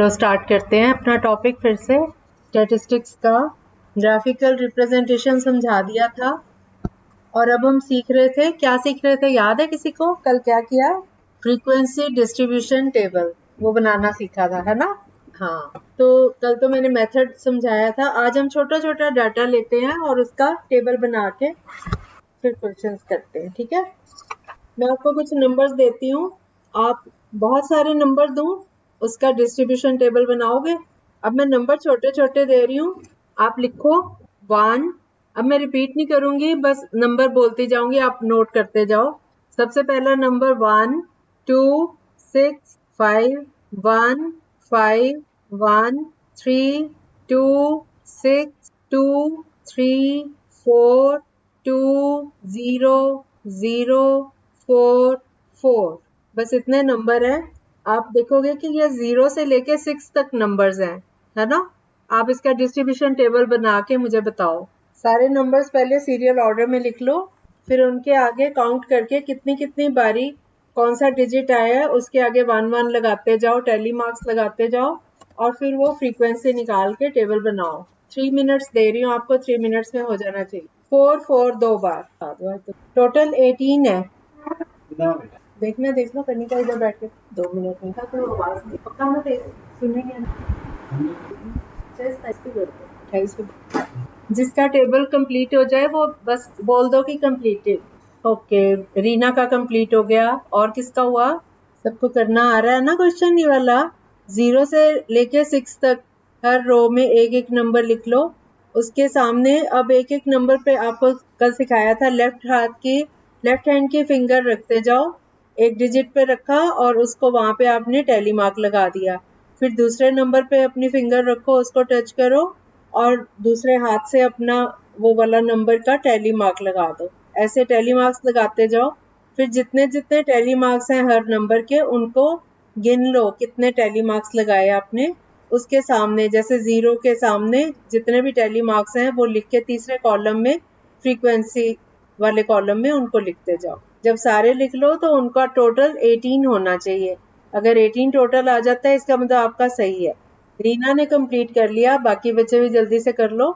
तो स्टार्ट करते हैं अपना टॉपिक फिर से। स्टैटिस्टिक्स का ग्राफिकल रिप्रेजेंटेशन समझा दिया था और अब हम सीख रहे थे, क्या सीख रहे थे याद है किसी को? कल क्या किया? फ्रीक्वेंसी डिस्ट्रीब्यूशन टेबल वो बनाना सीखा था, है ना? हाँ, तो कल तो मैंने मेथड समझाया था। आज हम छोटा छोटा डाटा लेते हैं और उसका टेबल बना के फिर क्वेश्चंस करते हैं, ठीक है? मैं आपको कुछ नंबर्स देती हूँ, आप बहुत सारे नंबर दूं, उसका डिस्ट्रीब्यूशन टेबल बनाओगे। अब मैं नंबर छोटे छोटे दे रही हूँ, आप लिखो 1। अब मैं रिपीट नहीं करूंगी, बस नंबर बोलती जाऊंगी, आप नोट करते जाओ। सबसे पहला नंबर 1 2 6 5 1 5 1 3 2 6 2 3 4 2 0 0 4 4। बस इतने नंबर हैं। आप देखोगे कि ये 0 से लेके 6 तक नंबर्स हैं, है ना? आप इसका डिस्ट्रीब्यूशन टेबल बना के मुझे बताओ। सारे नंबर्स पहले सीरियल ऑर्डर में लिख लो, फिर उनके आगे काउंट करके कितनी कितनी बारी कौन सा डिजिट आया है उसके आगे 1 1 लगाते जाओ, टैली मार्क्स लगाते जाओ और फिर वो फ्रीक्वेंसी निकाल के टेबल बनाओ। 3 मिनट्स दे रही हूँ आपको, 3 मिनट्स में हो जाना चाहिए। 4 4 2 बार, टोटल 18 है। देखना देख लो, कनिका इधर बैठ के 2 मिनट में था तो आवाज नहीं पक्का ना दे सुनेंगे ना। 28 पे जिसका टेबल कंप्लीट हो जाए वो बस बोल दो कि कंप्लीटेड। ओके, रीना का कंप्लीट हो गया। और किसका हुआ? सबको करना आ रहा है ना क्वेश्चन ये वाला? 0 से लेके 6 तक हर रो में एक एक नंबर लिख लो, उसके सामने अब एक एक नंबर पे आपको कल सिखाया था लेफ्ट हैंड की फिंगर रखते जाओ, एक डिजिट पे रखा और उसको वहां पे आपने टैली मार्क लगा दिया। फिर दूसरे नंबर पे अपनी फिंगर रखो, उसको टच करो और दूसरे हाथ से अपना वो वाला नंबर का टैली मार्क लगा दो। ऐसे टैली मार्क्स लगाते जाओ। फिर जितने जितने टैली मार्क्स हैं हर नंबर के, उनको गिन लो कितने टैली मार्क्स लगाए आपने। उसके सामने जैसे 0 के सामने जितने भी टैली मार्क्स हैं वो लिख के तीसरे कॉलम में, फ्रीक्वेंसी वाले कॉलम में उनको लिखते जाओ। जब सारे लिख लो तो उनका टोटल 18 होना चाहिए। अगर 18 टोटल आ जाता है इसका मतलब आपका सही है। रीना ने कंप्लीट कर लिया, बाकी बच्चे भी जल्दी से कर लो।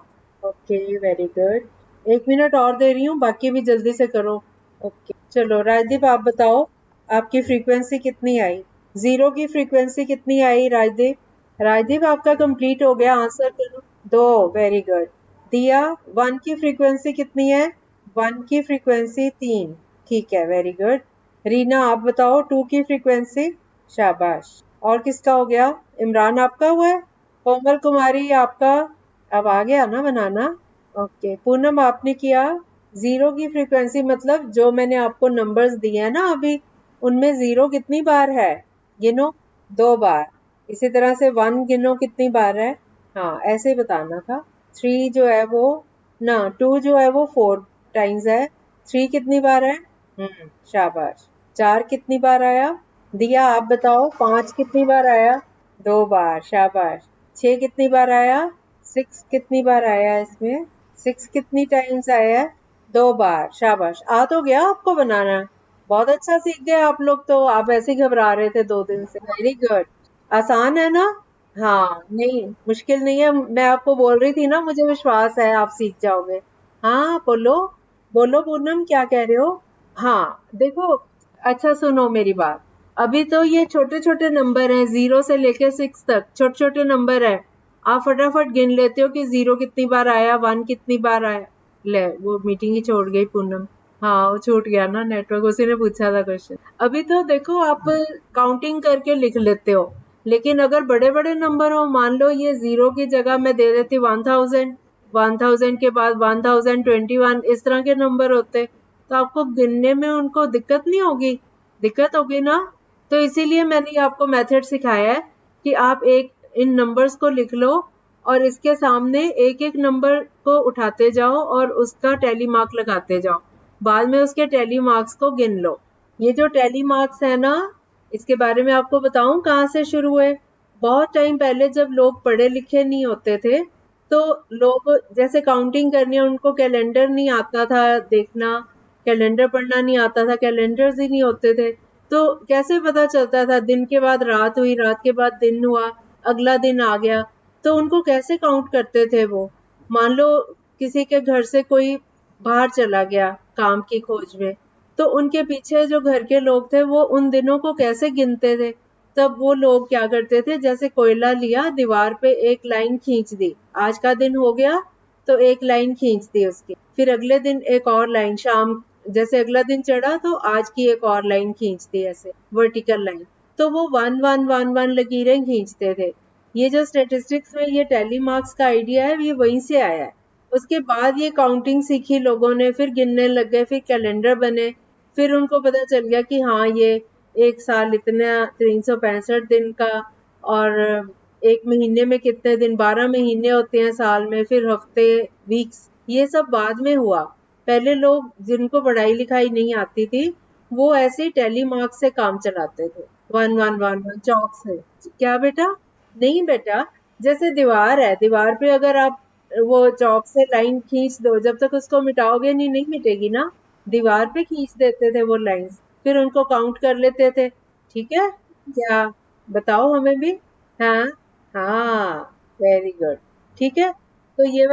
Okay, very good. 1 मिनट और दे रही हूँ, बाकी भी जल्दी से करो। ओके, चलो राजदीप आप बताओ, आपकी फ्रीक्वेंसी कितनी आई? 0 की फ्रीक्वेंसी कितनी आई राजदीप? राजदीप आपका कंप्लीट हो गया, आंसर करो। 2, वेरी गुड। दिया 1 की फ्रीक्वेंसी कितनी है? 1 की फ्रीक्वेंसी 3, ठीक है, वेरी गुड। रीना आप बताओ 2 की फ्रीक्वेंसी। शाबाश। और किसका हो गया? इमरान आपका हुआ है। कोमल कुमारी आपका अब आ गया ना बनाना? ओके, पूनम आपने किया। 0 की फ्रीक्वेंसी मतलब जो मैंने आपको नंबर्स दिए हैं ना अभी, उनमें 0 कितनी बार है? गिनो। 2 बार। इसी तरह से 1 गिनो कितनी बार है? हाँ, ऐसे ही बताना था। 3 जो है वो ना, 2 जो है वो 4 टाइम्स है। 3 कितनी बार है? शाबाश। 4 कितनी बार आया? दिया आप बताओ, 5 कितनी बार आया? 2 बार, शाबाश। 6 कितनी बार आया? 6 कितनी बार आया इसमें? 6 कितनी टाइम्स आया? 2 बार, शाबाश। आ तो गया आपको बनाना, बहुत अच्छा सीख गए आप लोग तो। आप ऐसे ही घबरा रहे थे 2 दिन से। Very good. आसान है ना? हाँ, नहीं मुश्किल नहीं है। मैं आपको बोल रही थी ना, मुझे विश्वास है आप सीख जाओगे। हाँ बोलो, बोलो पूनम क्या कह रहे हो? हाँ देखो, अच्छा सुनो मेरी बात। अभी तो ये छोटे छोटे नंबर हैं, 0 से लेके 6 तक छोटे छोटे नंबर है। आप फटाफट गिन लेते हो कि 0 कितनी बार आया, 1 कितनी बार आया। ले वो मीटिंग ही छोड़ गई पूनम। हाँ, वो छूट गया ना नेटवर्क, उसी ने पूछा था क्वेश्चन। अभी तो देखो आप काउंटिंग करके लिख लेते हो, लेकिन अगर बड़े बड़े नंबर हो, मान लो ये 0 की जगह मैं दे देती 1000, 1000 के बाद 1021, इस तरह के नंबर होते तो आपको गिनने में उनको दिक्कत नहीं होगी? दिक्कत होगी ना? तो इसीलिए मैंने आपको मेथड सिखाया है कि आप एक इन नंबर्स को लिख लो और इसके सामने एक एक नंबर को उठाते जाओ और उसका टैली मार्क लगाते जाओ। बाद में उसके टैली मार्क्स को गिन लो। ये जो टैली मार्क्स है ना, इसके बारे में आपको बताऊं कहाँ से शुरू हुए। बहुत टाइम पहले जब लोग पढ़े लिखे नहीं होते थे, तो लोग जैसे काउंटिंग करनी है, उनको कैलेंडर नहीं आता था देखना, कैलेंडर पढ़ना नहीं आता था, कैलेंडर्स ही नहीं होते थे, तो कैसे पता चलता था दिन के बाद रात हुई, रात के बाद दिन हुआ? अगला दिन आ गया, तो उनको कैसे काउंट करते थे वो? मान लो किसी के घर से कोई बाहर चला गया काम की खोज में, तो उनके पीछे जो घर के लोग थे वो उन दिनों को कैसे गिनते थे? तब वो लोग क्या करते थे, जैसे कोयला लिया, दीवार पे एक लाइन खींच दी, आज का दिन हो गया तो एक लाइन खींच दी उसकी, फिर अगले दिन एक और लाइन, शाम जैसे अगला दिन चढ़ा तो आज की एक और लाइन खींच दी, ऐसे वर्टिकल लाइन। तो वो 1 1 1 1 लकीरें खींचते थे। ये जो स्टेटिस्टिक्स में ये टैली मार्क्स का आइडिया है, ये वहीं से आया है। उसके बाद ये काउंटिंग सीखी लोगों ने, फिर गिनने लग गए, फिर कैलेंडर बने, फिर उनको पता चल गया कि हाँ ये एक साल इतना 365 दिन का, और एक महीने में कितने दिन, 12 महीने होते हैं साल में, फिर हफ्ते, वीक्स, ये सब बाद में हुआ। पहले लोग जिनको पढ़ाई लिखाई नहीं आती थी वो ऐसे ही टैली मार्क्स से काम चलाते थे, 1 1 1 1 चौक से। क्या बेटा? नहीं बेटा, जैसे दीवार है, दीवार पे अगर आप वो चौक से लाइन खींच दो, जब तक उसको मिटाओगे नहीं, नहीं मिटेगी ना। दीवार पे खींच देते थे वो लाइंस, फिर उनको काउंट कर लेते थे। ठीक है? क्या? बताओ हमें भी। हाँ, हाँ, वेरी गुड। ठीक है, तो ये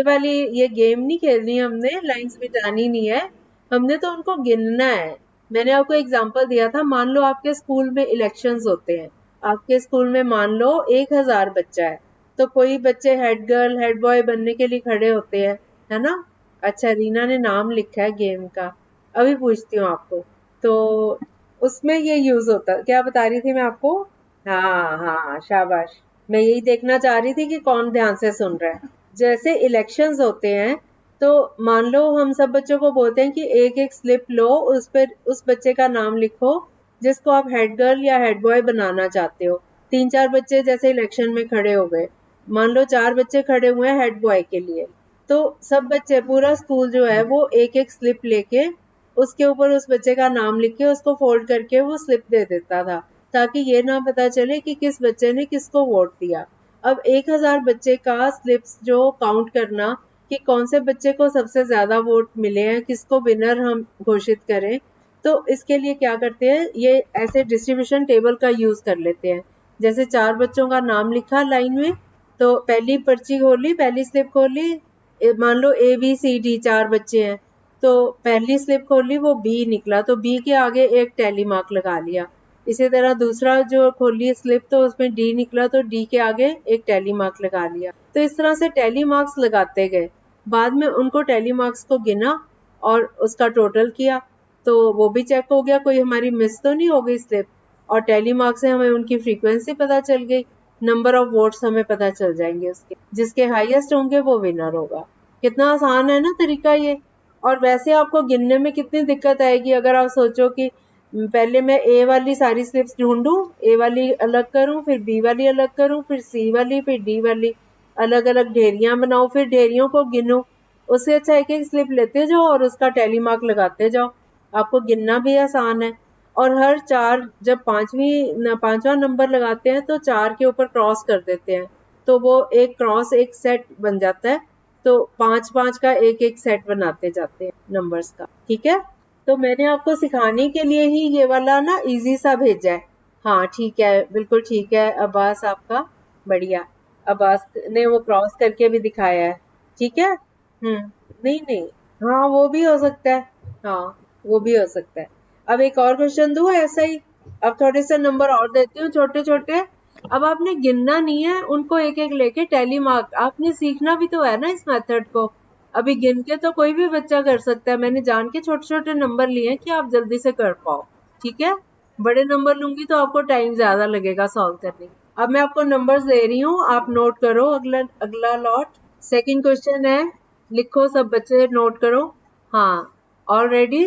वाली ये गेम नहीं खेलनी हमने, लाइंस मिटानी नहीं है, हमने तो उनको गिनना है। मैंने आपको एग्जांपल दिया था, मान लो आपके स्कूल में इलेक्शंस होते हैं, आपके स्कूल में मान लो 1000 बच्चा है, तो कोई बच्चे हेड गर्ल हेड बॉय बनने के लिए खड़े होते हैं, है ना? अच्छा, रीना ने नाम लिखा है गेम का, अभी पूछती हूँ आपको। तो उसमें ये यूज होता, क्या बता रही थी मैं आपको? हाँ हाँ, शाबाश। मैं यही देखना चाह रही थी कि कौन ध्यान से सुन रहा है। जैसे इलेक्शंस होते हैं, तो मान लो हम सब बच्चों को बोलते हैं कि एक एक स्लिप लो, उस पर उस बच्चे का नाम लिखो जिसको आप हेड गर्ल या हेड बॉय बनाना चाहते हो। 3 4 बच्चे जैसे इलेक्शन में खड़े हो गए, मान लो 4 बच्चे खड़े हुए हैं हेड बॉय के लिए, तो सब बच्चे, पूरा स्कूल जो है वो एक एक स्लिप लेके उसके ऊपर उस बच्चे का नाम लिख के उसको फोल्ड करके वो स्लिप दे देता था, ताकि ये ना पता चले कि किस बच्चे ने किसको वोट दिया। अब 1000 बच्चे का स्लिप्स जो काउंट करना कि कौन से बच्चे को सबसे ज्यादा वोट मिले हैं, किसको विनर हम घोषित करें, तो इसके लिए क्या करते हैं, ये ऐसे डिस्ट्रीब्यूशन टेबल का यूज कर लेते हैं। जैसे 4 बच्चों का नाम लिखा लाइन में, तो पहली पर्ची खोली, पहली स्लिप खोली, मान लो ABCD 4 बच्चे हैं, तो पहली स्लिप खोली वो बी निकला, तो बी के आगे एक टैली मार्क लगा लिया। इसी तरह दूसरा जो खोली स्लिप, तो उसमें डी निकला, तो डी के आगे एक टैली मार्क लगा लिया। तो इस तरह से टैली मार्क्स लगाते गए, बाद में उनको टैली मार्क्स को गिना और उसका टोटल किया, तो वो भी चेक हो गया कोई हमारी मिस तो नहीं हो गई स्लिप, और टैली मार्क्स से हमें उनकी फ्रीक्वेंसी पता चल गई, नंबर ऑफ वोट्स हमें पता चल जाएंगे उसके, जिसके हाईएस्ट होंगे वो विनर होगा। कितना आसान है ना तरीका ये। और वैसे आपको गिनने में कितनी दिक्कत आएगी अगर आप सोचो कि पहले मैं ए वाली सारी स्लिप्स ढूंढूं, ए वाली अलग करूं, फिर बी वाली अलग करूं, फिर सी वाली, फिर डी वाली, अलग अलग ढेरियां बनाऊं, फिर ढेरियों को गिनूं। उससे अच्छा एक एक स्लिप लेते जाओ और उसका टैली मार्क लगाते जाओ, आपको गिनना भी आसान है। और हर 4, जब पांचवा नंबर लगाते हैं तो 4 के ऊपर क्रॉस कर देते हैं, तो वो एक क्रॉस एक सेट बन जाता है, तो 5 5 का एक एक सेट बनाते जाते हैं नंबर्स का। ठीक है, तो मैंने आपको सिखाने के लिए ही ये वाला ना इजी सा भेजा है। हाँ ठीक है, बिल्कुल ठीक है अब्बास, आपका बढ़िया। अब्बास ने वो क्रॉस करके भी दिखाया है। ठीक है। नहीं नहीं, हाँ वो भी हो सकता है, हाँ वो भी हो सकता है। अब एक और क्वेश्चन दूँ ऐसा ही, अब थोड़े से नंबर और देती हूँ छोटे छोटे। अब आपने गिनना नहीं है, उनको एक एक लेके टैली मार्क, आपने सीखना भी तो है ना इस मेथड को। अभी गिन के तो कोई भी बच्चा कर सकता है, मैंने जान के छोटे छोटे नंबर लिए हैं कि आप जल्दी से कर पाओ। ठीक है, बड़े नंबर लूंगी तो आपको टाइम ज्यादा लगेगा सॉल्व करने। अब मैं आपको नंबर्स दे रही हूँ, आप नोट करो अगला अगला लॉट। सेकंड क्वेश्चन है, लिखो सब बच्चे नोट करो। हाँ, ऑलरेडी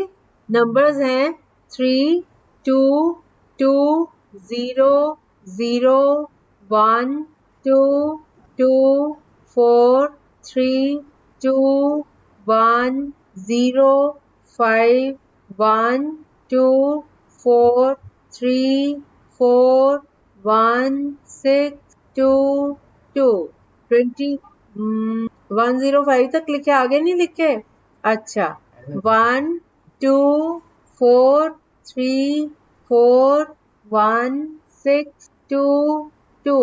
नंबर्स हैं 3 2 2 0 0 1 2 2 4 3 2 1 0 5 1 2 4 3 4 1 6 2 2 20 105 तक लिखे, आगे नहीं लिखे? अच्छा, 1 2 4 3 4 1 6 2 2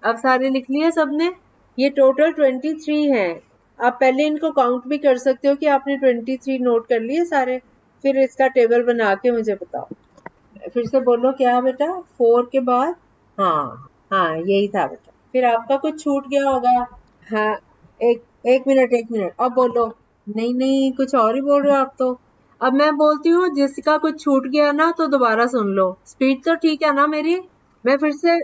अब सारे लिख लिए सबने? ये टोटल 23 है। आप पहले इनको काउंट भी कर सकते हो कि आपने 23 नोट कर लिए सारे, फिर इसका टेबल बना के मुझे बताओ। फिर से बोलो क्या बेटा? 4 के बाद? हाँ हाँ, यही था बेटा। फिर आपका कुछ छूट गया होगा। हाँ, एक एक मिनट, अब बोलो। नहीं नहीं, कुछ और ही बोल रहे हो आप तो। अब मैं बोलती हूँ, जिसका कुछ छूट गया ना तो दोबारा सुन लो। स्पीड तो ठीक है ना मेरी? मैं फिर से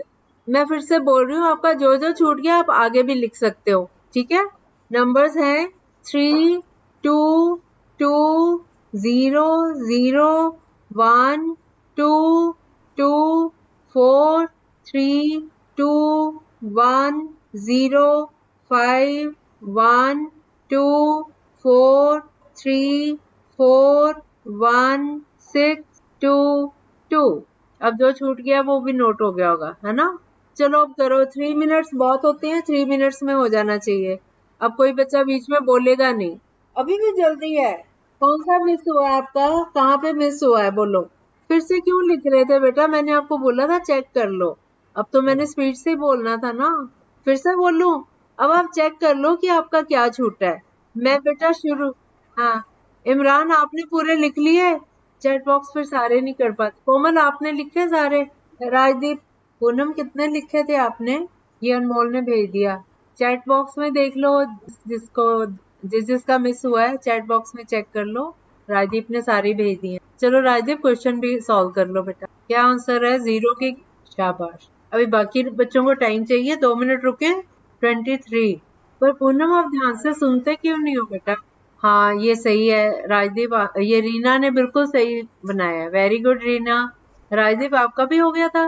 मैं फिर से बोल रही हूँ, आपका जो जो छूट गया आप आगे भी लिख सकते हो, ठीक है? नंबर्स हैं 3, 2, 2, 0, 0, 1, 2, 2, 4, 3, 2, 1, 0, 5, 1, 2, 4, 3, 4, 1, 6, 2, 2। अब जो छूट गया वो भी नोट हो गया होगा, है ना? चलो अब करो। 3 मिनट्स बहुत होते हैं, 3 मिनट्स में हो जाना चाहिए। अब कोई बच्चा बीच में बोलेगा नहीं। अभी भी जल्दी है? कौन सा मिस हुआ है आपका? कहाँ पे मिस हुआ है बोलो? फिर से क्यों लिख रहे थे बेटा? मैंने आपको बोला था चेक कर लो। अब तो मैंने स्पीड से बोलना था ना। फिर से बोलूं? अब आप चेक कर लो कि आपका क्या छूटा है। मैं बेटा शुरू। हाँ, इमरान आपने पूरे लिख लिए? चैट बॉक्स फिर सारे नहीं कर पाते। कोमल आपने लिखे सारे? राजदीप, पूनम कितने लिखे थे आपने? ये अनमोल ने भेज दिया। चैट बॉक्स में देख लो, जिसको जिसका मिस हुआ है चैट बॉक्स में चेक कर लो। राजदीप ने सारी भेज दी है। चलो राजदीप, क्वेश्चन भी सॉल्व कर लो बेटा। क्या आंसर है? 0 की? शाबाश। अभी बाकी बच्चों को टाइम चाहिए, 2 मिनट रुके। 23। पर पूनम आप ध्यान से सुनते क्यों नहीं हो बेटा? हाँ, ये सही है राजदीप। ये रीना ने बिल्कुल सही बनाया है। Very good Reena. राजदीप आपका भी हो गया था।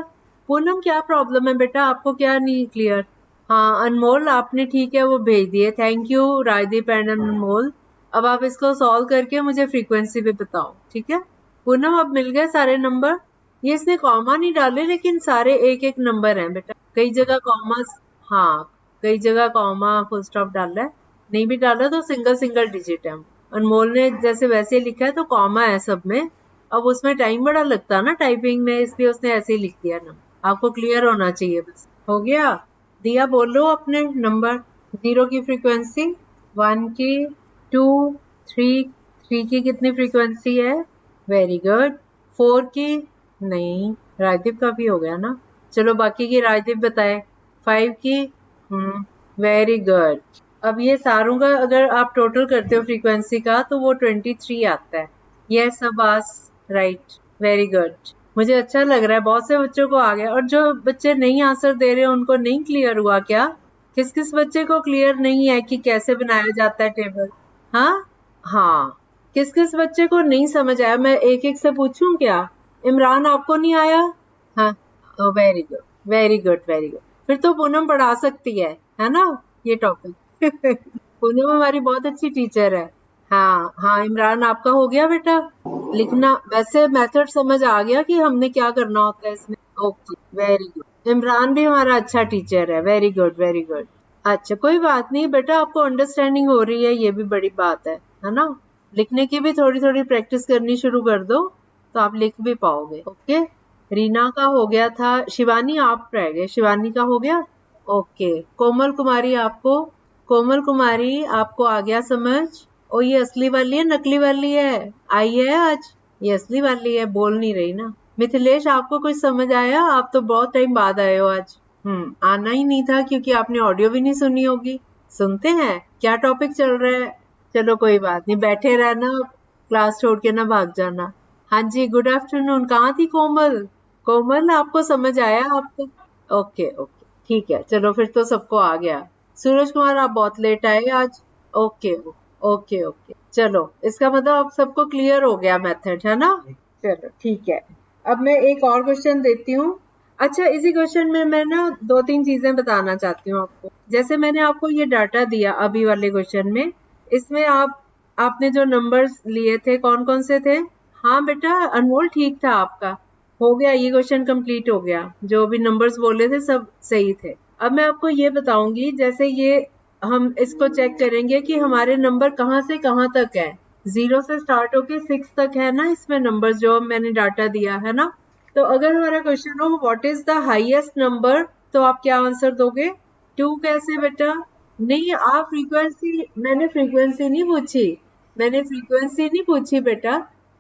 पूनम क्या प्रॉब्लम है बेटा? आपको क्या नहीं क्लियर? हाँ अनमोल, आपने ठीक है वो भेज दिए। थैंक यू राजदीप एंड अनमोल। अब आप इसको सॉल्व करके मुझे फ्रीक्वेंसी भी बताओ, ठीक है? पूनम अब मिल गए सारे नंबर? ये इसने कॉमा नहीं डाले, लेकिन सारे एक एक नंबर हैं बेटा। कई जगह कॉमा, हाँ कई जगह कॉमा फुल स्टॉप डाला है। नहीं भी डाला तो सिंगल सिंगल डिजिट है। अनमोल ने जैसे वैसे लिखा है तो कॉमा है सब में। अब उसमें टाइम बड़ा लगता है ना टाइपिंग में, इसलिए उसने ऐसे ही लिख दिया ना। आपको क्लियर होना चाहिए बस। हो गया? दिया बोलो अपने नंबर। 0 की फ्रीक्वेंसी, 1 की, 2, 3, 3 की कितनी फ्रीक्वेंसी है? Very good. 4 की? नहीं, राजदीप का भी हो गया ना। चलो बाकी की राजदीप बताए। 5 की? Very good. अब ये सारों का अगर आप टोटल करते हो फ्रीक्वेंसी का तो वो 23 आता है। Yes Abbas, right, very good. मुझे अच्छा लग रहा है, बहुत से बच्चों को आ गया। और जो बच्चे नहीं आंसर दे रहे उनको नहीं क्लियर हुआ क्या? किस किस बच्चे को क्लियर नहीं है कि कैसे बनाया जाता है टेबल? हाँ हाँ, किस किस बच्चे को नहीं समझ आया? मैं एक एक से पूछूं क्या? इमरान आपको नहीं आया? हाँ, very good very good very good. फिर तो पूनम पढ़ा सकती है ना ये टॉपिक? पूनम हमारी बहुत अच्छी टीचर है। हाँ हाँ, इमरान आपका हो गया बेटा लिखना? वैसे मेथड समझ आ गया कि हमने क्या करना होता है इसमें? Okay, very good. इमरान भी हमारा अच्छा टीचर है। Very good very good. अच्छा, कोई बात नहीं बेटा, आपको अंडरस्टैंडिंग हो रही है, ये भी बड़ी बात है ना? लिखने की भी थोड़ी थोड़ी प्रैक्टिस करनी शुरू कर दो तो आप लिख भी पाओगे। ओके, रीना का हो गया था। शिवानी आप रह गए। शिवानी का हो गया? ओके। कोमल कुमारी आपको? कोमल कुमारी आपको आ गया समझ? ओ ये असली वाली है नकली वाली है? आई है आज? ये असली वाली है, बोल नहीं रही ना। मिथिलेश आपको कुछ समझ आया? आप तो बहुत टाइम बाद आए हो आज। आना ही नहीं था क्योंकि आपने ऑडियो भी नहीं सुनी होगी। सुनते हैं क्या टॉपिक चल रहा है? चलो कोई बात नहीं, बैठे रहना, क्लास छोड़ के ना भाग जाना। हाँ जी, गुड आफ्टरनून। कहाँ थी कोमल? कोमल आपको समझ आया? आपको? ओके ओके, ठीक है। चलो फिर तो सबको आ गया। सूरज कुमार आप बहुत लेट आए आज। ओके ओके ओके, चलो इसका मतलब अब सबको क्लियर हो गया मेथड, है ना? चलो ठीक है। अब मैं एक और क्वेश्चन देती हूँ। अच्छा, इसी क्वेश्चन में मैं ना 2-3 चीजें बताना चाहती हूँ आपको। जैसे मैंने आपको ये डाटा दिया अभी वाले क्वेश्चन में, इसमें आपने जो नंबर्स लिए थे कौन कौन से थे? हाँ बेटा, अनमोल ठीक था आपका। हो गया, ये क्वेश्चन कंप्लीट हो गया। जो भी नंबर्स बोले थे सब सही थे। अब मैं आपको ये बताऊंगी, जैसे ये हम इसको चेक करेंगे कि हमारे नंबर कहाँ से कहाँ तक है। 0 से स्टार्ट होके 6 तक है ना इसमें नंबर जो मैंने डाटा दिया है ना। तो अगर हमारा क्वेश्चन हो what is the highest number, तो आप क्या आंसर दोगे? 2 कैसे बेटा? नहीं, आप फ्रीक्वेंसी, मैंने फ्रीक्वेंसी नहीं पूछी बेटा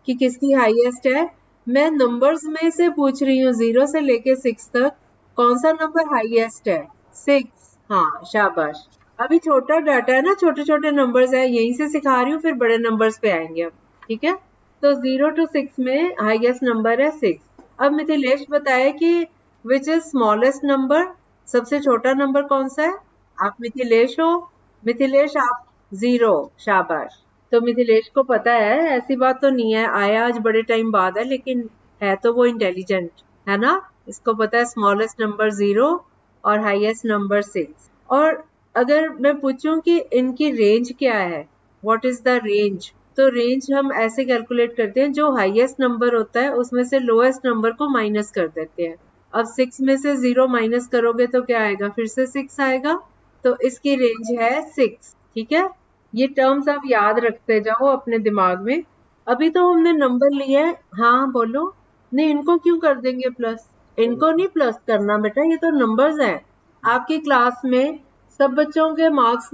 कि किसकी हाईएस्ट है। मैं नंबर्स में से पूछ रही हूँ, 0 से लेके 6 तक कौन सा नंबर हाईएस्ट है? 6। हाँ, शाबाश। अभी छोटा डाटा है ना, छोटे छोटे नंबर्स है, यहीं से सिखा रही हूँ, फिर बड़े नंबर्स पे आएंगे हम। ठीक है, तो 0 to 6 में हाईएस्ट नंबर है 6। अब मिथिलेश बताए कि विच इज स्मॉलेस्ट नंबर, सबसे छोटा नंबर कौन सा है? आप मिथिलेश हो? मिथिलेश आप 0, शाबाश। तो मिथिलेश को पता है, ऐसी बात तो नहीं है, आया आज बड़े टाइम बाद है, लेकिन है तो वो इंटेलिजेंट है ना, इसको पता है स्मॉलेस्ट नंबर 0 और हाईएस्ट नंबर 6। और अगर मैं पूछूं कि इनकी रेंज क्या है, व्हाट इज द रेंज, तो रेंज हम ऐसे कैलकुलेट करते हैं, जो हाईएस्ट नंबर होता है उसमें से लोएस्ट नंबर को माइनस कर देते हैं। अब 6 में से 0 माइनस करोगे तो क्या आएगा? फिर से 6 आएगा, तो इसकी रेंज है 6। ठीक है, ये टर्म्स आप याद रखते जाओ अपने दिमाग में। अभी तो हमने नंबर लिए हैं। हाँ बोलो। नहीं, इनको क्यों कर देंगे प्लस? इनको नहीं प्लस करना बेटा, ये तो नंबर्स हैं। आपकी क्लास में सब बच्चों के मार्क्स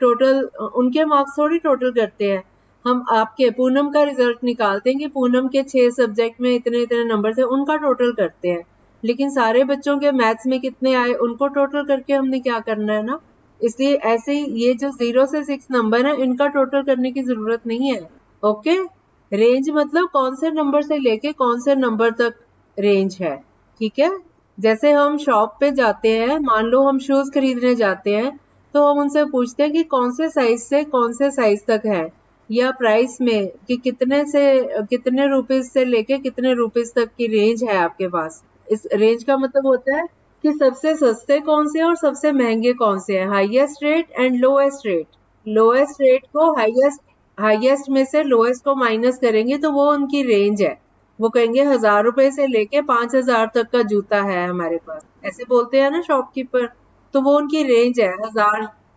टोटल, उनके मार्क्स थोड़ी टोटल करते हैं हम। आपके पूनम का रिजल्ट निकालते हैं कि पूनम के 6 सब्जेक्ट में इतने इतने नंबर थे, उनका टोटल करते हैं। लेकिन सारे बच्चों के मैथ्स में कितने आए, उनको टोटल करके हमने क्या करना है ना। इसलिए ऐसे ही ये जो 0 से 6 नंबर है, इनका टोटल करने की जरूरत नहीं है। ओके, रेंज मतलब कौन से नंबर से लेके कौन से नंबर तक रेंज है। ठीक है, जैसे हम शॉप पे जाते हैं, मान लो हम शूज खरीदने जाते हैं, तो हम उनसे पूछते हैं कि कौन से साइज से कौन से साइज तक है, या प्राइस में कि कितने रुपीज से लेके कितने रुपीज तक की रेंज है आपके पास। इस रेंज का मतलब होता है कि सबसे सस्ते कौन से और सबसे महंगे कौन से हैं, highest rate and lowest rate. Lowest rate को हाईएस्ट में से लोएस्ट को माइनस करेंगे तो वो उनकी रेंज है। वो कहेंगे 1000 रुपए से लेके 5000 तक का जूता है हमारे पास, ऐसे बोलते हैं ना शॉपकीपर, तो वो उनकी रेंज है।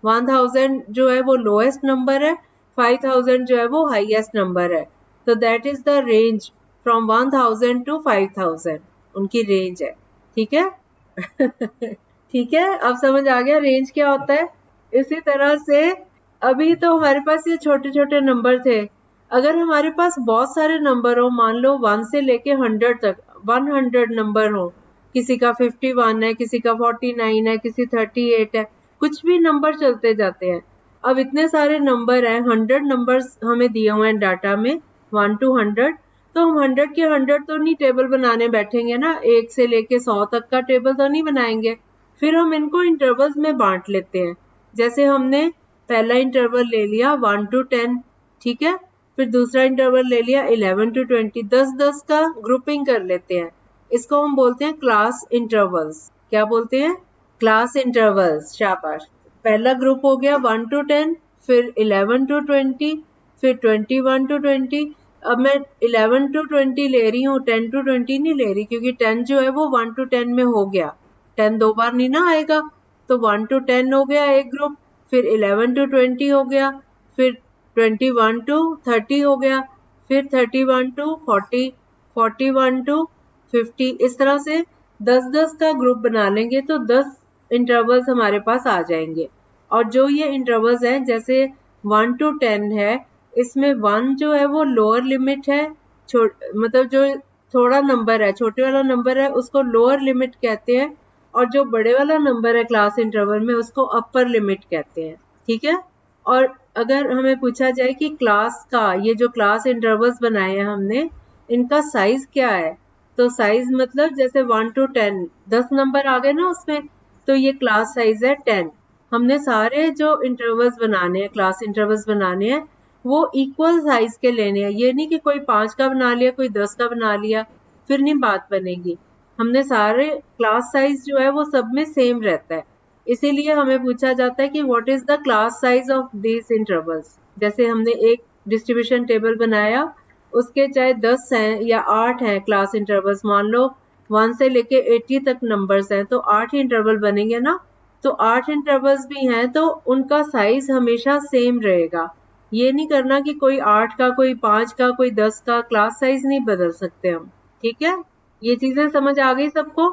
1000 जो है वो लोएस्ट नंबर है, 5000 जो है वो हाईएस्ट नंबर है। तो that is the range from 1000 to 5000, उनकी रेंज है। ठीक है ठीक है, अब समझ आ गया रेंज क्या होता है। इसी तरह से अभी तो हमारे पास ये छोटे छोटे नंबर थे, अगर हमारे पास बहुत सारे नंबर हो, मान लो 1 से लेके 100 तक, 100 नंबर हो, किसी का 51 है, किसी का 49 है, किसी 38 है, कुछ भी नंबर चलते जाते हैं। अब इतने सारे नंबर हैं, 100 नंबर्स हमें दिए हुए हैं डाटा में, 1 to 100, तो हम 100 के 100 तो नहीं टेबल बनाने बैठेंगे ना, 1 से लेके 100 तक का टेबल तो नहीं बनाएंगे। फिर हम इनको इंटरवल्स में बांट लेते हैं। जैसे हमने पहला इंटरवल ले लिया 1 to 10, ठीक है, फिर दूसरा इंटरवल ले लिया 11 to 20, 10-10 का ग्रुपिंग कर लेते हैं। इसको हम बोलते हैं क्लास इंटरवल्स। क्या बोलते हैं? क्लास इंटरवल्स, शाबाश। पहला ग्रुप हो गया 1 to 10, फिर 11 to 20, फिर 21 to 20। अब मैं 11 to 20 ले रही हूँ, 10 to 20 नहीं ले रही, क्योंकि 10 जो है वो 1 to 10 में हो गया, 10 दो बार नहीं ना आएगा, तो 1 to 10 हो गया एक ग्रुप, फिर 11 to 20 हो गया, फिर 21 to 30 हो गया, फिर 31 to 40, 41 to 50, इस तरह से 10-10 का ग्रुप बना लेंगे तो 10 इंटरवल्स हमारे पास आ जाएंगे। और जो ये इंटरवल्स हैं, जैसे 1 to 10 है, इसमें 1 जो है वो लोअर लिमिट है, मतलब जो थोड़ा नंबर है, छोटे वाला नंबर है, उसको लोअर लिमिट कहते हैं, और जो बड़े वाला नंबर है क्लास इंटरवल में, उसको अपर लिमिट कहते हैं। ठीक है, और अगर हमें पूछा जाए कि क्लास का, ये जो क्लास इंटरवल्स बनाए हैं हमने, इनका साइज क्या है, तो साइज मतलब जैसे 1 to 10, 10 नंबर आ गए ना उसमें, तो ये क्लास साइज है 10। हमने सारे जो इंटरवल्स बनाने हैं, क्लास इंटरवल्स बनाने हैं, वो इक्वल साइज के लेने हैं। ये नहीं कि कोई 5 का बना लिया, कोई 10 का बना लिया, फिर नहीं बात बनेगी। हमने सारे क्लास साइज जो है वो सब में सेम रहता है। इसीलिए हमें पूछा जाता है कि what is the class size of this intervals. जैसे हमने एक डिस्ट्रीब्यूशन टेबल बनाया, उसके चाहे 10 हैं या 8 हैं क्लास इंटरवल्स, मान लो 1 से लेके 80 तक नंबर्स हैं, तो 8 ही इंटरवल बनेंगे ना। तो 8 इंटरवल्स भी हैं तो उनका साइज हमेशा सेम रहेगा। ये नहीं करना कि कोई 8 का, कोई 5 का, कोई 10 का, क्लास साइज नहीं बदल सकते हम। ठीक है, ये चीजें समझ आ गई सबको।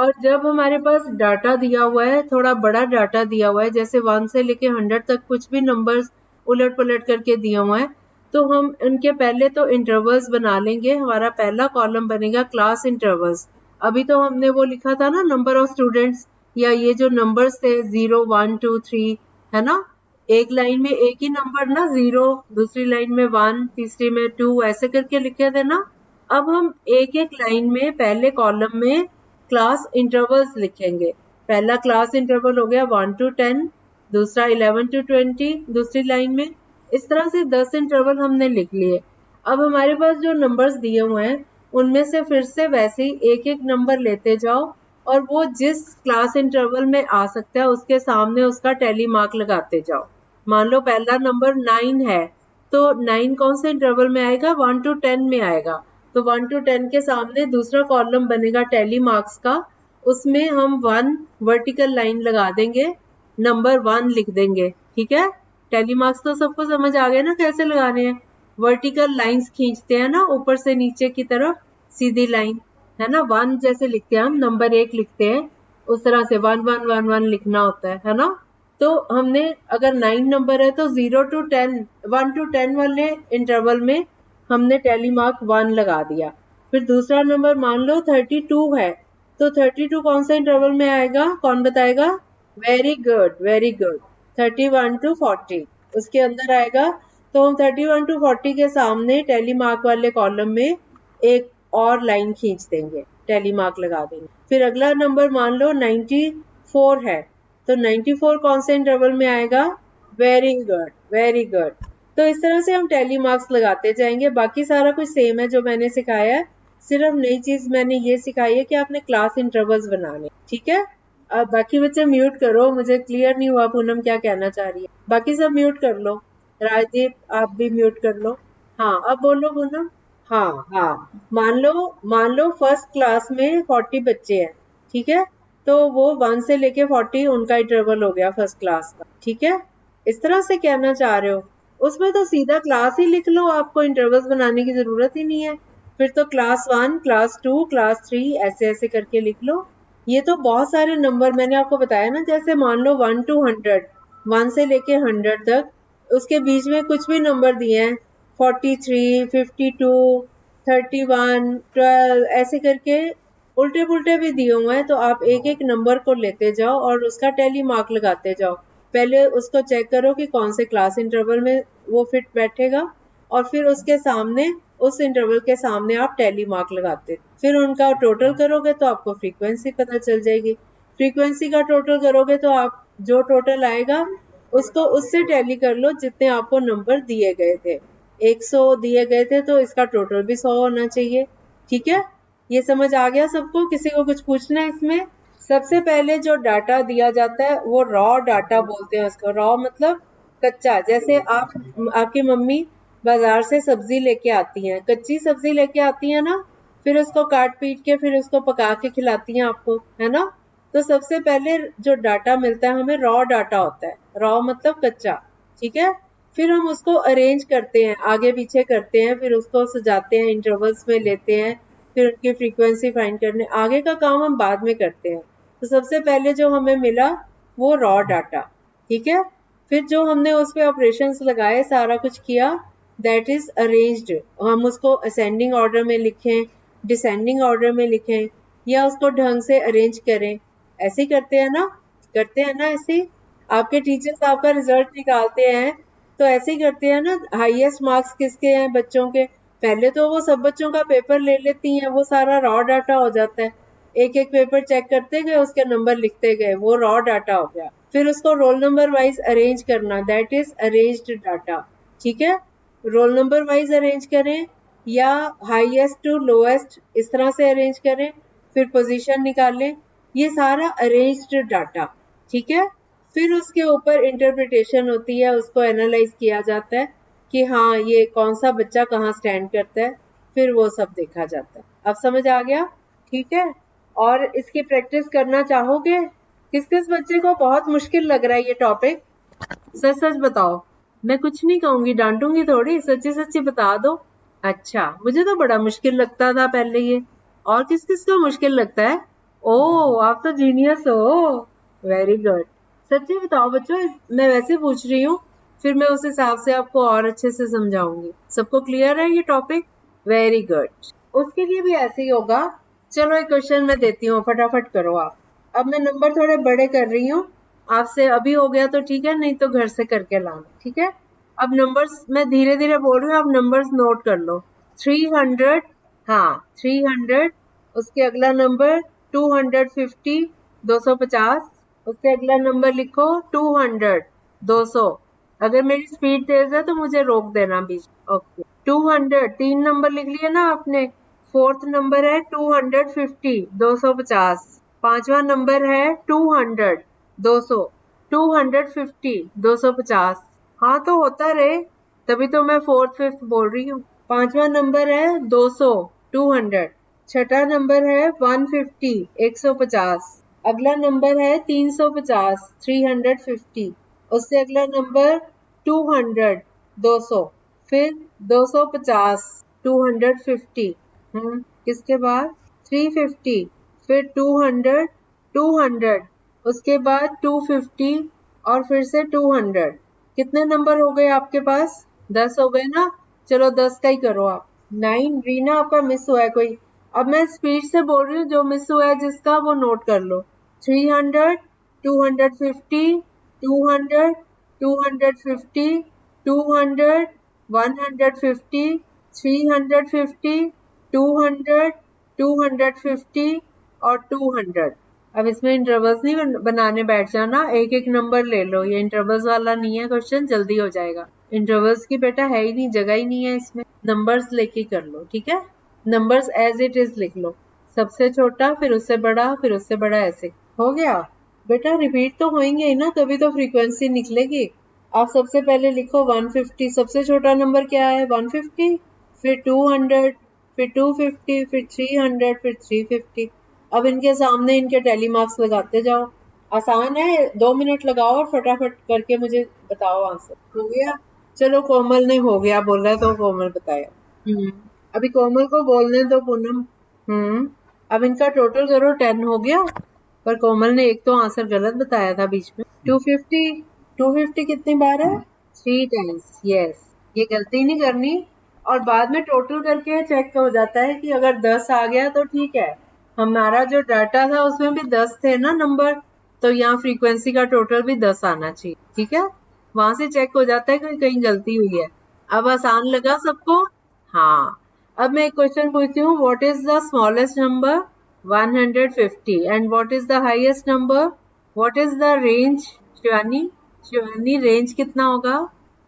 और जब हमारे पास डाटा दिया हुआ है, थोड़ा बड़ा डाटा दिया हुआ है, जैसे 1 से लेके 100 तक कुछ भी नंबर्स उलट पुलट करके दिए हुए हैं, तो हम इनके पहले तो इंटरवल्स बना लेंगे। हमारा पहला कॉलम बनेगा क्लास इंटरवल्स। अभी तो हमने वो लिखा था ना, नंबर ऑफ स्टूडेंट्स, या ये जो नंबर्स थे 0 1 2 3, है ना, एक लाइन में एक ही नंबर ना, 0, दूसरी लाइन में 1, तीसरी में 2, ऐसे करके लिखे थे ना। अब हम एक एक लाइन में पहले कॉलम में क्लास इंटरवल्स लिखेंगे। पहला क्लास इंटरवल हो गया 1 to 10, दूसरा 11 to 20 दूसरी लाइन में। इस तरह से 10 इंटरवल हमने लिख लिए। अब हमारे पास जो नंबर्स दिए हुए हैं उनमें से फिर से वैसे ही एक एक नंबर लेते जाओ और वो जिस क्लास इंटरवल में आ सकता है उसके सामने उसका टैली मार्क लगाते जाओ। मान लो पहला नंबर 9 है, तो 9 कौन से इंटरवल में आएगा? 1 to 10 में आएगा। तो 1 to 10 के सामने दूसरा कॉलम बनेगा टैली मार्क्स का, उसमें हम 1 वर्टिकल लाइन लगा देंगे, नंबर 1 लिख देंगे। ठीक है, टैली मार्क्स तो सबको समझ आ गया ना कैसे लगाने हैं। वर्टिकल लाइंस खींचते हैं ना, ऊपर से नीचे की तरफ सीधी लाइन, है ना। 1 जैसे लिखते हैं हम, नंबर 1 लिखते हैं, उस तरह से 1 1 1 1 लिखना होता है ना। तो हमने अगर 9 नंबर है तो 0 to 10, 1 to 10 वाले इंटरवल में हमने टैली मार्क 1 लगा दिया। फिर दूसरा नंबर मान लो 32 है, तो 32 कौन सा इंटरवल में आएगा? कौन बताएगा? Very good, very good. 31 to 40 उसके अंदर आएगा। तो हम 31 to 40 के सामने टैली मार्क वाले कॉलम में एक और लाइन खींच देंगे, टैली मार्क लगा देंगे। फिर अगला नंबर मान लो 94 है, तो 94 कौन से इंटरवल में आएगा? Very good, very good. तो इस तरह से हम टैली मार्क्स लगाते जाएंगे। बाकी सारा कुछ सेम है जो मैंने सिखाया है, सिर्फ नई चीज मैंने ये सिखाई है कि आपने क्लास इंटरवल्स बनाने। ठीक है, अब बाकी बच्चे म्यूट करो, मुझे क्लियर नहीं हुआ पूनम क्या कहना चाह रही है। बाकी सब म्यूट कर लो, राजदीप आप भी म्यूट कर लो। हाँ अब बोलो पूनम। हाँ हाँ, मान लो फर्स्ट क्लास में 40 बच्चे हैं, ठीक है, तो वो 1 से लेके 40 उनका इंटरवल हो गया फर्स्ट क्लास का। ठीक है, इस तरह से कहना चाह रहे हो। उसमें तो सीधा क्लास ही लिख लो, आपको इंटरवल्स बनाने की जरूरत ही नहीं है। फिर तो क्लास 1, क्लास 2, क्लास 3 ऐसे ऐसे करके लिख लो। ये तो बहुत सारे नंबर मैंने आपको बताया ना, जैसे मान लो 1 to 100, 1 से लेके 100 तक, उसके बीच में कुछ भी नंबर दिए हैं, 43, 52, 31, 12 ऐसे करके उल्टे पुल्टे भी दिए हुए हैं। तो आप एक एक नंबर को लेते जाओ और उसका टैली मार्क लगाते जाओ। पहले उसको चेक करो कि कौन से क्लास इंटरवल में वो फिट बैठेगा, और फिर उसके सामने, उस इंटरवल के सामने आप टैली मार्क लगाते, फिर उनका टोटल करोगे तो आपको फ्रीक्वेंसी पता चल जाएगी। फ्रीक्वेंसी का टोटल करोगे तो आप जो टोटल आएगा उसको उससे टैली कर लो जितने आपको नंबर दिए गए थे। 100 दिए गए थे तो इसका टोटल भी 100 होना चाहिए। ठीक है, ये समझ आ गया सबको? किसी को कुछ पूछना है इसमें? सबसे पहले जो डाटा दिया जाता है वो रॉ डाटा बोलते हैं उसको। रॉ मतलब कच्चा। जैसे आपकी मम्मी बाजार से सब्जी लेके आती हैं, कच्ची सब्जी लेके आती है ना, फिर उसको काट पीट के फिर उसको पका के खिलाती हैं आपको, है ना। तो सबसे पहले जो डाटा मिलता है हमें रॉ डाटा होता है। रॉ मतलब कच्चा, ठीक है। फिर हम उसको अरेंज करते हैं, आगे पीछे करते हैं, फिर उसको सजाते हैं, इंटरवल्स में लेते हैं, फिर उनकी फ्रीक्वेंसी फाइंड करने, आगे का काम हम बाद में करते हैं। तो सबसे पहले जो हमें मिला वो रॉ डाटा, ठीक है। फिर जो हमने उस पे ऑपरेशंस लगाए, सारा कुछ किया, दैट इज अरेंज्ड। हम उसको असेंडिंग ऑर्डर में लिखें, डिसेंडिंग ऑर्डर में लिखें, या उसको ढंग से अरेंज करें। ऐसे ही करते हैं ना, ऐसे ही आपके टीचर्स आपका रिजल्ट निकालते हैं तो ऐसे ही करते हैं ना। हाईएस्ट मार्क्स किसके हैं बच्चों के? पहले तो वो सब बच्चों का पेपर ले लेती हैं, वो सारा रॉ डाटा हो जाता है। एक एक पेपर चेक करते गए, उसके नंबर लिखते गए, वो रॉ डाटा हो गया। फिर उसको रोल नंबर वाइज अरेंज करना, दैट इज अरेंज्ड डाटा। ठीक है, रोल नंबर वाइज अरेंज करें या हाईएस्ट टू लोएस्ट इस तरह से अरेंज करें, फिर पोजीशन निकालें, ये सारा अरेंज्ड डाटा। ठीक है, फिर उसके ऊपर इंटरप्रिटेशन होती है, उसको एनालाइज किया जाता है कि हाँ ये कौन सा बच्चा कहाँ स्टैंड करता है, फिर वो सब देखा जाता है। अब समझ आ गया? ठीक है, और इसकी प्रैक्टिस करना चाहोगे? किस किस बच्चे को बहुत मुश्किल लग रहा है ये टॉपिक? सच सच बताओ, मैं कुछ नहीं कहूंगी, डांटूंगी थोड़ी, सच्ची सच्ची बता दो। अच्छा, मुझे तो बड़ा मुश्किल लगता था पहले ये। और किस किस को मुश्किल लगता है? ओह आप तो जीनियस हो, वेरी गुड। सच्ची बताओ बच्चों, मैं वैसे पूछ रही हूँ, फिर मैं उस हिसाब से आपको और अच्छे से समझाऊंगी। सबको क्लियर है ये टॉपिक? Very good. उसके लिए भी ऐसे ही होगा। चलो एक क्वेश्चन मैं देती हूँ, फटाफट करो आप। अब मैं नंबर थोड़े बड़े कर रही हूँ आपसे, अभी हो गया तो ठीक है, नहीं तो घर से करके लाना, ठीक है। अब नंबर्स मैं धीरे धीरे बोल रही हूँ, आप नंबर्स नोट कर लो। 300, हाँ 300, उसके अगला नंबर 250, 250, उससे अगला नंबर लिखो 200, 200। अगर मेरी स्पीड तेज है तो मुझे रोक देना बीच। ओके 200, 3 नंबर लिख लिए ना आपने। फोर्थ नंबर है 250, 250। पांचवा नंबर है 200, 200, 250, 250। हाँ तो होता रहे, तभी तो मैं फोर्थ फिफ्थ बोल रही हूँ। पांचवा नंबर है 200, 200। छठा नंबर है 150, 150। अगला नंबर है 350, 350। उससे अगला नंबर 200, 200। फिर 250, 250। किसके बाद 350, फिर 200, 200। उसके बाद 250 और फिर से 200। कितने नंबर हो गए आपके पास? 10 हो गए ना। चलो 10 का ही करो आप। 9 रीना आपका मिस हुआ है कोई। अब मैं स्पीड से बोल रही हूँ, जो मिस हुआ है जिसका वो नोट कर लो। 300, 250, 200, 250, 200, 150, 350, 200, 250 और 200। अब इसमें इंटरवल्स नहीं बनाने बैठ जाना, एक एक नंबर ले लो। ये इंटरवल्स वाला नहीं है क्वेश्चन, जल्दी हो जाएगा। इंटरवल्स की बेटा है ही नहीं, जगह ही नहीं है इसमें। नंबर्स लेके कर लो, ठीक है। नंबर्स एज इट इज लिख लो, सबसे छोटा फिर उससे बड़ा फिर उससे बड़ा, ऐसे हो गया। बेटा रिपीट तो होंगे ही ना, तभी तो फ्रीक्वेंसी निकलेगी। आप सबसे पहले लिखो 150, सबसे छोटा नंबर क्या है 150, फिर 200, फिर 250, फिर 300, फिर 350। अब इनके सामने इनके टेली मार्क्स लगाते जाओ। आसान है, 2 मिनट लगाओ और फटाफट करके मुझे बताओ आंसर। हो गया? चलो कोमल ने हो गया बोला तो कोमल बताया। अभी कोमल को बोलने दो पूनम। अब इनका टोटल करो, 10 हो गया। पर कोमल ने एक तो आंसर गलत बताया था बीच में। 250, 250 कितनी बार है? 3 टाइम्स, यस। ये गलती नहीं करनी। और बाद में टोटल करके चेक हो जाता है कि अगर 10 आ गया तो ठीक है। हमारा जो डाटा था उसमें भी 10 थे ना नंबर, तो यहाँ फ्रीक्वेंसी का टोटल भी 10 आना चाहिए, ठीक है। वहां से चेक हो जाता है कि कहीं गलती हुई है। अब आसान लगा सबको? हाँ। अब मैं एक क्वेश्चन पूछती हूँ, what is the smallest number? 150। And what is the highest number? What is the range? Shivani, Shivani range कितना होगा?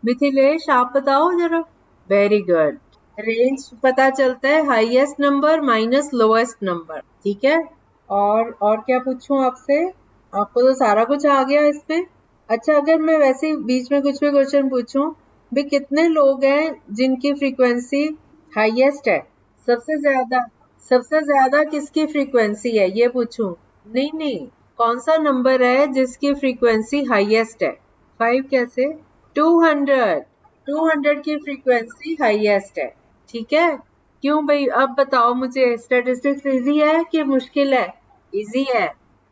मिथिलेश आप बताओ जरा। Very good. रेंज पता चलता है highest number minus lowest number, ठीक है। और क्या पूछूं आपसे? आपको तो सारा कुछ आ गया इसमें। अच्छा अगर मैं वैसे ही बीच में कुछ भी क्वेश्चन पूछूं, भी कितने लोग हैं जिनकी फ्रीक्वेंसी हाईएस्ट है? सबसे ज्यादा, सबसे ज्यादा किसकी फ्रीक्वेंसी है ये पूछूं? नहीं नहीं, कौन सा नंबर है जिसकी फ्रीक्वेंसी हाईएस्ट है? 5 कैसे? 200, 200 की फ्रीक्वेंसी हाईएस्ट है, ठीक है। क्यों भाई, अब बताओ मुझे, स्टैटिस्टिक्स इजी है कि मुश्किल है? इजी है।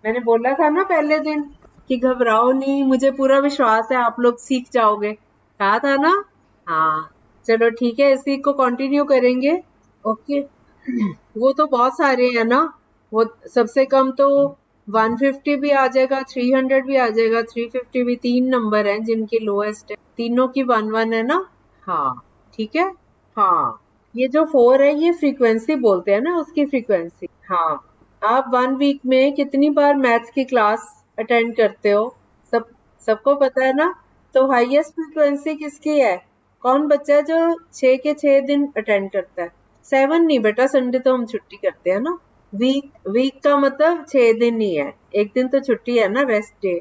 मैंने बोला था ना पहले दिन कि घबराओ नहीं, मुझे पूरा विश्वास है आप लोग सीख जाओगे, कहा था ना। हाँ चलो ठीक है, इसी को कंटिन्यू करेंगे। ओके वो तो बहुत सारे हैं ना, वो सबसे कम तो 150 भी आ जाएगा, 300 भी आ जाएगा, 350 भी। 3 नंबर हैं जिनकी लोएस्ट है, तीनों की 1 1 है ना। हाँ ठीक है। हाँ ये जो 4 है ये फ्रीक्वेंसी बोलते हैं ना, उसकी फ्रीक्वेंसी। हाँ आप 1 वीक में कितनी बार मैथ्स की क्लास अटेंड करते हो? सब सबको पता है ना। तो हाईएस्ट फ्रीक्वेंसी किसकी है? कौन बच्चा है जो 6 के 6 दिन अटेंड करता है? 7 नहीं बेटा, संडे तो हम छुट्टी करते हैं ना। वीक वीक का मतलब 6 दिन ही है, एक दिन तो छुट्टी है ना, रेस्ट डे।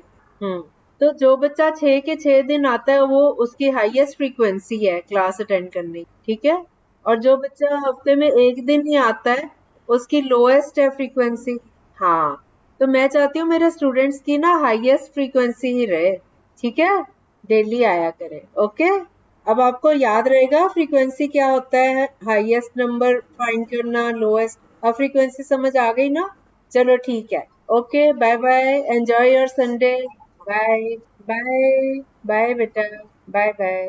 तो जो बच्चा 6 के 6 दिन आता है वो उसकी हाईएस्ट फ्रीक्वेंसी है क्लास अटेंड करने की, ठीक है। और जो बच्चा हफ्ते में एक दिन ही आता है उसकी लोएस्ट है फ्रीक्वेंसी। हाँ तो मैं चाहती हूँ मेरे स्टूडेंट्स की ना हाईएस्ट फ्रीक्वेंसी ही रहे, ठीक है। डेली आया करें, ओके। अब आपको याद रहेगा फ्रीक्वेंसी क्या होता है, हाईएस्ट नंबर फाइंड करना, लोएस्ट। अब फ्रीक्वेंसी समझ आ गई ना? चलो ठीक है। Okay, bye bye, enjoy your Sunday. Bye bye. Bye बेटा। Bye bye.